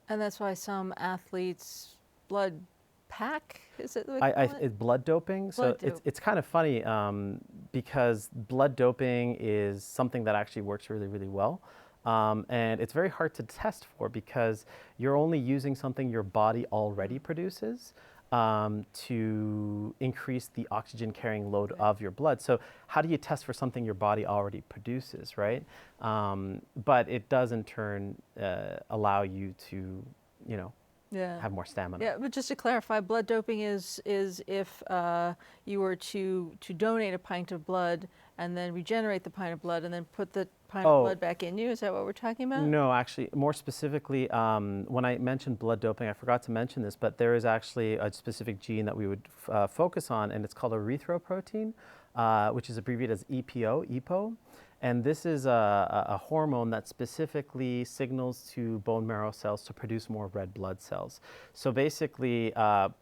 And that's why some athletes blood pack, is it what they call it? It's blood doping. So Blood dope. it's kind of funny because blood doping is something that actually works really, really well. And it's very hard to test for because you're only using something your body already produces to increase the oxygen carrying load of your blood. So how do you test for something your body already produces, right? But it does in turn allow you to, you know, Yeah. have more stamina. Yeah, but just to clarify, blood doping is if you were to donate a pint of blood and then regenerate the pint of blood and then put the pint of Oh, blood back in you. Is that what we're talking about? no, actually, more specifically, when I mentioned blood doping, I forgot to mention this, but there is actually a specific gene that we would focus on, and it's called erythropoietin, which is abbreviated as EPO. And this is a hormone that specifically signals to bone marrow cells to produce more red blood cells. So basically,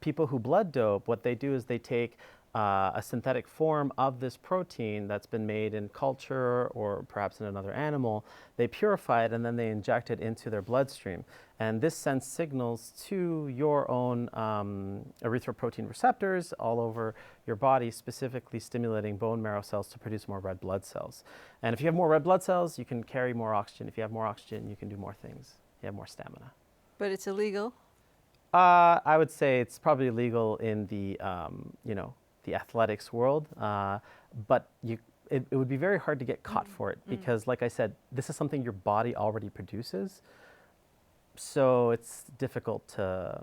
people who blood dope, what they do is they take a synthetic form of this protein that's been made in culture or perhaps in another animal. They purify it and then they inject it into their bloodstream. And this sends signals to your own erythropoietin receptors all over your body, specifically stimulating bone marrow cells to produce more red blood cells. And if you have more red blood cells, you can carry more oxygen. If you have more oxygen, you can do more things. You have more stamina. But it's illegal? I would say it's probably illegal in the, the athletics world, but it would be very hard to get caught for it because, like I said, this is something your body already produces. So it's difficult to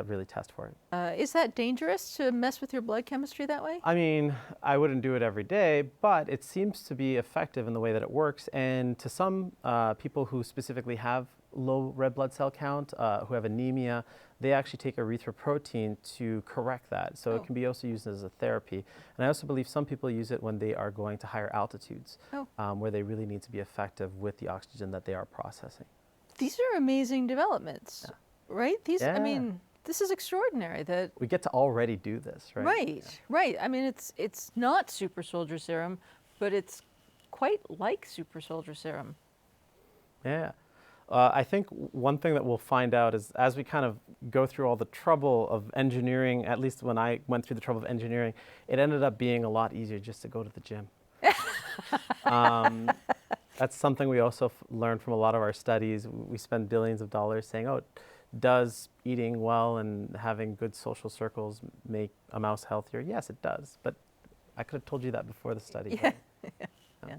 really test for it. Is that dangerous to mess with your blood chemistry that way? I mean, I wouldn't do it every day, but it seems to be effective in the way that it works. And to some people who specifically have low red blood cell count, who have anemia, they actually take erythropoietin to correct that. So it can be also used as a therapy. And I also believe some people use it when they are going to higher altitudes, where they really need to be effective with the oxygen that they are processing. These are amazing developments, right? I mean, this is extraordinary that we get to already do this, right? Right. I mean, it's not super soldier serum, but it's quite like super soldier serum. Yeah. I think one thing that we'll find out is as we kind of go through all the trouble of engineering, at least when I went through the trouble of engineering, it ended up being a lot easier just to go to the gym. That's something we also learned from a lot of our studies. We spend billions of dollars saying, oh, does eating well and having good social circles make a mouse healthier? Yes, it does. But I could have told you that before the study. Yeah. Right? Yeah.